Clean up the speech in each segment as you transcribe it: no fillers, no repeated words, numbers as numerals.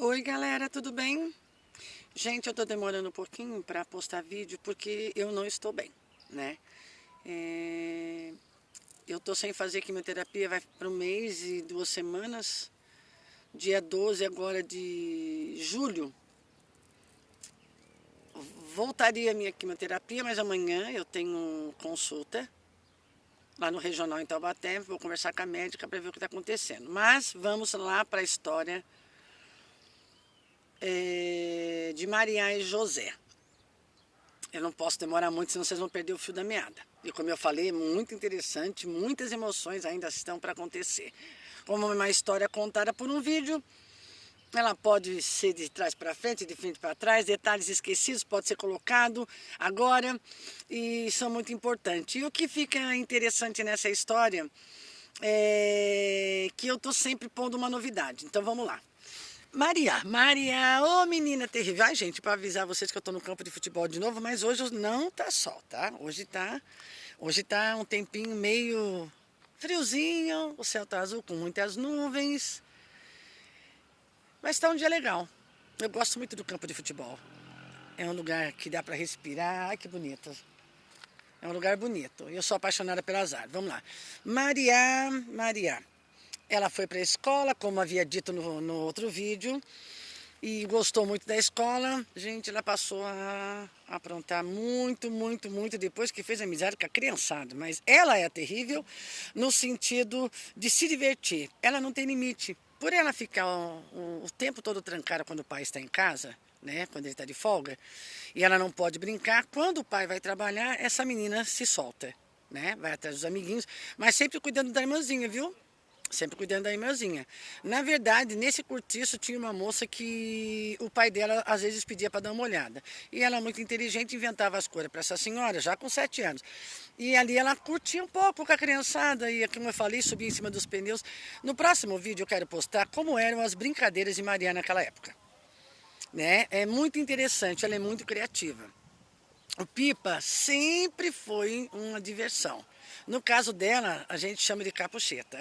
Oi galera, tudo bem? Gente, eu tô demorando um pouquinho para postar vídeo porque eu não estou bem, né? Eu tô sem fazer quimioterapia, vai para 1 mês e 2 semanas. Dia 12 agora de julho, voltaria a minha quimioterapia, mas amanhã eu tenho consulta lá no Regional em Taubaté, vou conversar com a médica para ver o que está acontecendo. Mas vamos lá para a história de Maria e José. Eu não posso demorar muito, senão vocês vão perder o fio da meada. E como eu falei, é muito interessante, muitas emoções ainda estão para acontecer. Como uma história contada por um vídeo, ela pode ser de trás para frente, de frente para trás, detalhes esquecidos pode ser colocado agora e são muito importantes. E o que fica interessante nessa história é que eu estou sempre pondo uma novidade. Então vamos lá. Maria, ô menina terrível. Ai, gente, para avisar vocês que eu tô no campo de futebol de novo, mas hoje não tá sol, tá? Hoje tá um tempinho meio friozinho, o céu tá azul com muitas nuvens, mas tá um dia legal. Eu gosto muito do campo de futebol. É um lugar que dá para respirar. Ai, que bonito. É um lugar bonito. Eu sou apaixonada pelas árvores. Vamos lá. Maria. Ela foi para a escola, como havia dito no outro vídeo, e gostou muito da escola. Gente, ela passou a aprontar muito depois que fez amizade com a criançada. Mas ela é terrível no sentido de se divertir. Ela não tem limite. Por ela ficar o tempo todo trancada quando o pai está em casa, né, quando ele está de folga, e ela não pode brincar, quando o pai vai trabalhar, essa menina se solta, né, vai atrás dos amiguinhos, mas sempre cuidando da irmãzinha, viu? Sempre cuidando da irmãzinha. Na verdade, nesse cortiço tinha uma moça que o pai dela às vezes pedia para dar uma olhada. E ela, muito inteligente, inventava as coisas para essa senhora, já com 7 anos. E ali ela curtia um pouco com a criançada, e como eu falei, subia em cima dos pneus. No próximo vídeo eu quero postar como eram as brincadeiras de Maria naquela época. Né? É muito interessante, ela é muito criativa. O pipa sempre foi uma diversão. No caso dela, a gente chama de capucheta.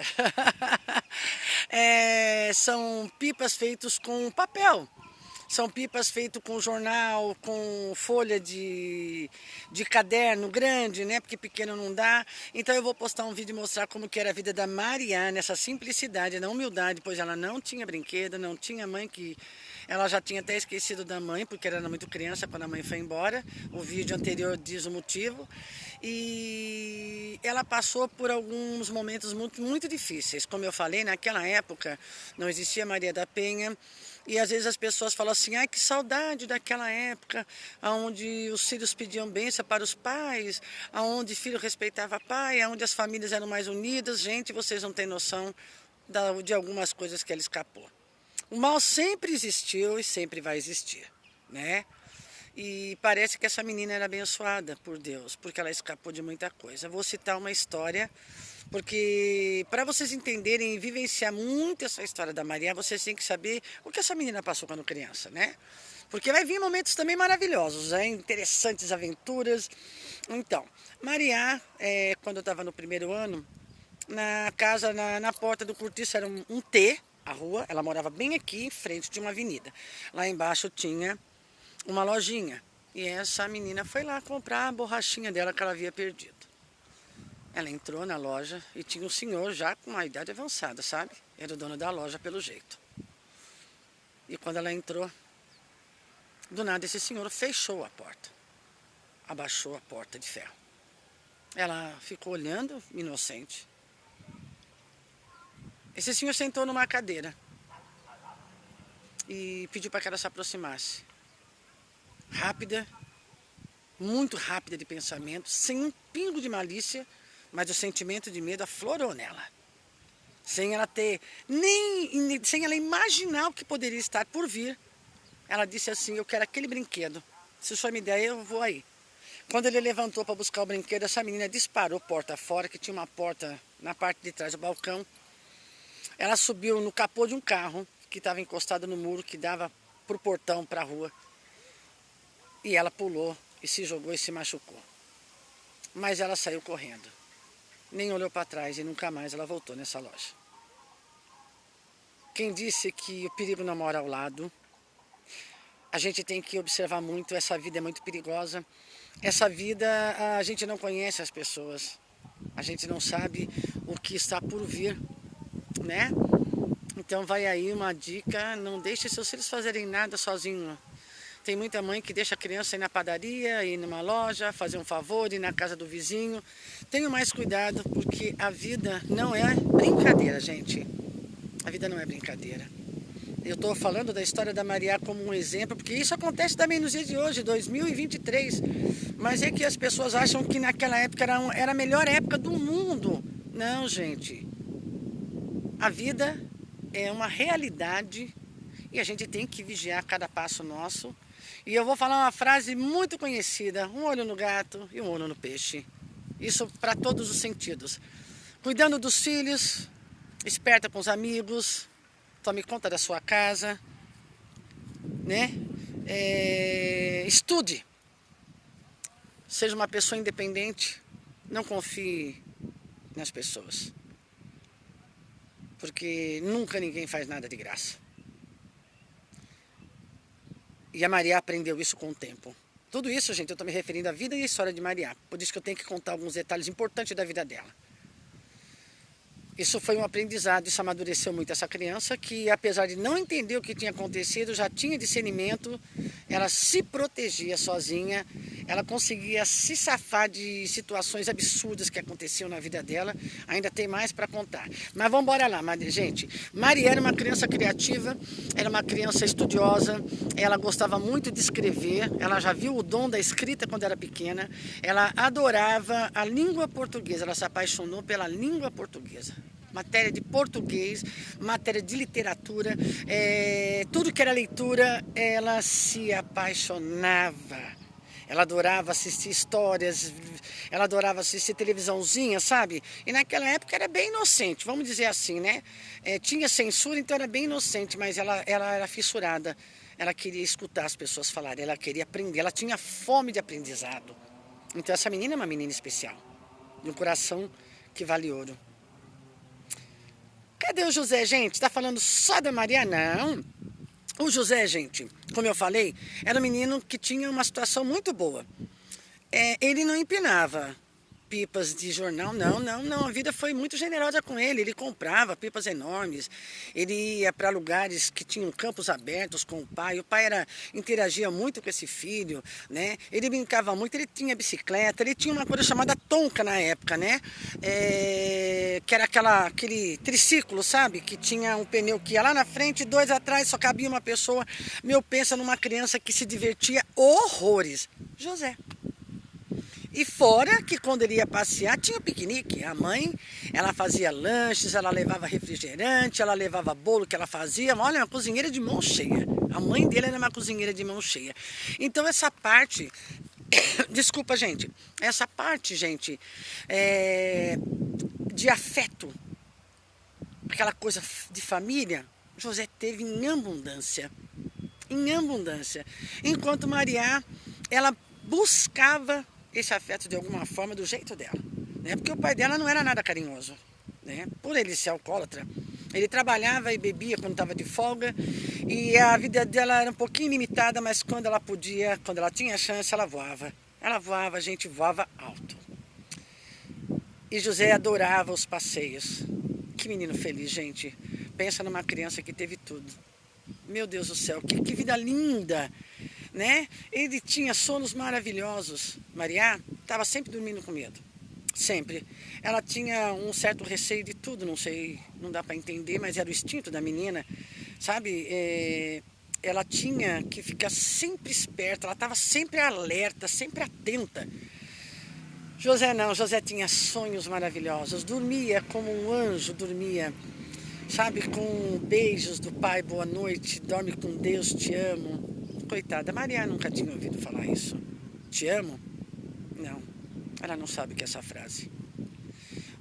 São pipas feitos com papel. São pipas feitas com jornal, com folha de caderno grande, né? Porque pequeno não dá. Então eu vou postar um vídeo e mostrar como que era a vida da Maria, nessa simplicidade, na humildade, pois ela não tinha brinquedo, não tinha mãe que... Ela já tinha até esquecido da mãe, porque ela era muito criança quando a mãe foi embora. O vídeo anterior diz o motivo. E ela passou por alguns momentos muito difíceis. Como eu falei, naquela época não existia Maria da Penha. E às vezes as pessoas falam assim, ai que saudade daquela época, onde os filhos pediam bênção para os pais, onde filho respeitava pai, onde as famílias eram mais unidas. Gente, vocês não têm noção de algumas coisas que ela escapou. O mal sempre existiu e sempre vai existir, né? E parece que essa menina era abençoada por Deus, porque ela escapou de muita coisa. Vou citar uma história, porque para vocês entenderem e vivenciar muito essa história da Maria, vocês têm que saber o que essa menina passou quando criança, né? Porque vai vir momentos também maravilhosos, né? Interessantes aventuras. Então, Maria, quando eu estava no primeiro ano, na casa, na porta do cortiço era um T, a rua, ela morava bem aqui, em frente de uma avenida. Lá embaixo tinha uma lojinha. E essa menina foi lá comprar a borrachinha dela que ela havia perdido. Ela entrou na loja e tinha um senhor já com uma idade avançada, sabe? Era o dono da loja pelo jeito. E quando ela entrou, do nada esse senhor fechou a porta. Abaixou a porta de ferro. Ela ficou olhando, inocente. Esse senhor sentou numa cadeira e pediu para que ela se aproximasse. Rápida, muito rápida de pensamento, sem um pingo de malícia, mas o sentimento de medo aflorou nela. Sem ela imaginar o que poderia estar por vir, ela disse assim, eu quero aquele brinquedo. Se o senhor me der, eu vou aí. Quando ele levantou para buscar o brinquedo, essa menina disparou porta fora, que tinha uma porta na parte de trás do balcão. Ela subiu no capô de um carro que estava encostado no muro que dava para o portão, para a rua. E ela pulou e se jogou e se machucou. Mas ela saiu correndo. Nem olhou para trás e nunca mais ela voltou nessa loja. Quem disse que o perigo não mora ao lado? A gente tem que observar muito, essa vida é muito perigosa. Essa vida, a gente não conhece as pessoas. A gente não sabe o que está por vir, né? Então vai aí uma dica, não deixe seus filhos fazerem nada sozinho. Tem muita mãe que deixa a criança ir na padaria, ir numa loja, fazer um favor, ir na casa do vizinho. Tenham mais cuidado, porque a vida não é brincadeira, gente. A vida não é brincadeira. Eu estou falando da história da Maria como um exemplo, porque isso acontece também nos dias de hoje, 2023. Mas é que as pessoas acham que naquela época era a melhor época do mundo. Não, gente. A vida é uma realidade e a gente tem que vigiar cada passo nosso. E eu vou falar uma frase muito conhecida: um olho no gato e um olho no peixe. Isso para todos os sentidos. Cuidando dos filhos, esperta com os amigos, tome conta da sua casa, né? Estude. Seja uma pessoa independente. Não confie nas pessoas. Porque nunca ninguém faz nada de graça. E a Maria aprendeu isso com o tempo. Tudo isso, gente, eu estou me referindo à vida e à história de Maria. Por isso que eu tenho que contar alguns detalhes importantes da vida dela. Isso foi um aprendizado, isso amadureceu muito essa criança, que apesar de não entender o que tinha acontecido, já tinha discernimento, ela se protegia sozinha, ela conseguia se safar de situações absurdas que aconteciam na vida dela. Ainda tem mais para contar. Mas vamos embora lá, gente. Maria era uma criança criativa, era uma criança estudiosa, ela gostava muito de escrever, ela já viu o dom da escrita quando era pequena, ela adorava a língua portuguesa, ela se apaixonou pela língua portuguesa. Matéria de português, matéria de literatura, tudo que era leitura, ela se apaixonava. Ela adorava assistir histórias, ela adorava assistir televisãozinha, sabe? E naquela época era bem inocente, vamos dizer assim, né? Tinha censura, então era bem inocente, mas ela era fissurada. Ela queria escutar as pessoas falarem, ela queria aprender, ela tinha fome de aprendizado. Então essa menina é uma menina especial, de um coração que vale ouro. Cadê o José, gente? Tá falando só da Maria? Não. O José, gente, como eu falei, era um menino que tinha uma situação muito boa. Ele não empinava pipas de jornal, não. A vida foi muito generosa com ele. Ele comprava pipas enormes. Ele ia para lugares que tinham campos abertos com o pai. O pai interagia muito com esse filho, né? Ele brincava muito, ele tinha bicicleta, ele tinha uma coisa chamada tonca na época, né? Que era aquele triciclo, sabe? Que tinha um pneu que ia lá na frente, 2 atrás, só cabia uma pessoa. Pensa numa criança que se divertia horrores. José. E fora que quando ele ia passear, tinha piquenique. A mãe, ela fazia lanches, ela levava refrigerante, ela levava bolo que ela fazia. Olha, uma cozinheira de mão cheia. A mãe dele era uma cozinheira de mão cheia. Então essa parte, desculpa gente, essa parte, gente, de afeto, aquela coisa de família, José teve em abundância. Em abundância. Enquanto Maria, ela buscava esse afeto de alguma forma do jeito dela, né? Porque o pai dela não era nada carinhoso, né? Por ele ser alcoólatra, ele trabalhava e bebia quando estava de folga e a vida dela era um pouquinho limitada, mas quando ela podia, quando ela tinha chance, ela voava, a gente voava alto. E José adorava os passeios. Que menino feliz, gente. Pensa numa criança que teve tudo. Meu Deus do céu, que vida linda, né? Ele tinha sonos maravilhosos. Maria estava sempre dormindo com medo, sempre. Ela tinha um certo receio de tudo, não sei, não dá para entender, mas era o instinto da menina, sabe? Ela tinha que ficar sempre esperta, ela estava sempre alerta, sempre atenta. José não, José tinha sonhos maravilhosos, dormia como um anjo, dormia, sabe, com beijos do pai, boa noite, dorme com Deus, te amo. Coitada, Maria nunca tinha ouvido falar isso. Te amo? Não, ela não sabe o que é essa frase.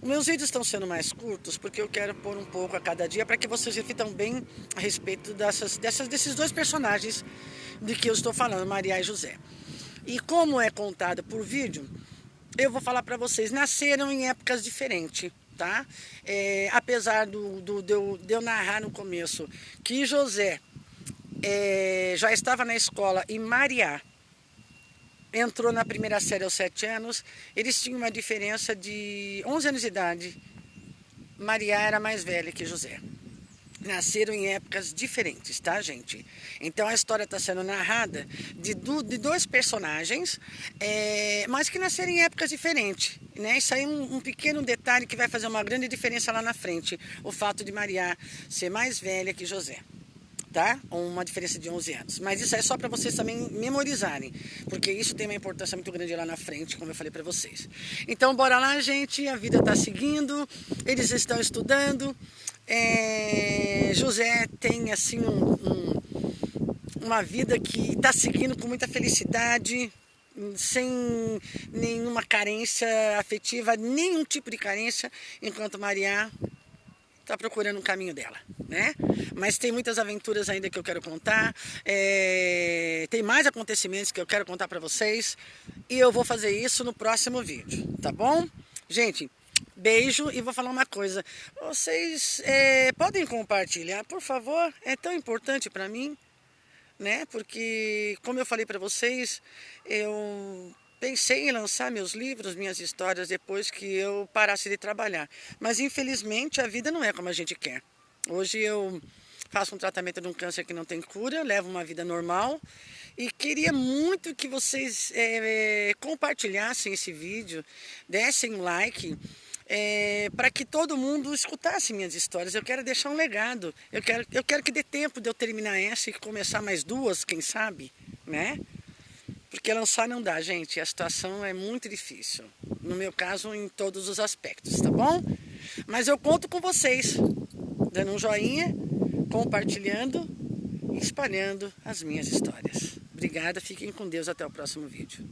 Os meus vídeos estão sendo mais curtos porque eu quero pôr um pouco a cada dia para que vocês reflitam bem a respeito desses dois personagens de que eu estou falando, Maria e José. E como é contado por vídeo, eu vou falar para vocês, nasceram em épocas diferentes, tá? Apesar de eu narrar no começo que José já estava na escola e Maria entrou na primeira série aos 7 anos, eles tinham uma diferença de 11 anos de idade. Maria era mais velha que José. Nasceram em épocas diferentes, tá, gente? Então a história está sendo narrada de dois personagens, mas que nasceram em épocas diferentes, né? Isso aí é um pequeno detalhe que vai fazer uma grande diferença lá na frente, o fato de Maria ser mais velha que José, tá? Uma diferença de 11 anos. Mas isso é só para vocês também memorizarem, porque isso tem uma importância muito grande lá na frente, como eu falei para vocês. Então bora lá, gente, a vida está seguindo, eles estão estudando. José tem assim uma vida que está seguindo com muita felicidade, sem nenhuma carência afetiva, nenhum tipo de carência, enquanto Maria está procurando o caminho dela, né? Mas tem muitas aventuras ainda que eu quero contar, tem mais acontecimentos que eu quero contar para vocês, e eu vou fazer isso no próximo vídeo, tá bom? Gente, beijo, e vou falar uma coisa, vocês podem compartilhar, por favor, é tão importante para mim, né? Porque, como eu falei para vocês, eu pensei em lançar meus livros, minhas histórias, depois que eu parasse de trabalhar. Mas, infelizmente, a vida não é como a gente quer. Hoje eu faço um tratamento de um câncer que não tem cura, levo uma vida normal, e queria muito que vocês compartilhassem esse vídeo, dessem um like, para que todo mundo escutasse minhas histórias. Eu quero deixar um legado, eu quero que dê tempo de eu terminar essa e começar mais duas, quem sabe, né? Porque lançar não dá, gente, a situação é muito difícil, no meu caso, em todos os aspectos, tá bom? Mas eu conto com vocês, dando um joinha, compartilhando e espalhando as minhas histórias. Obrigada, fiquem com Deus, até o próximo vídeo.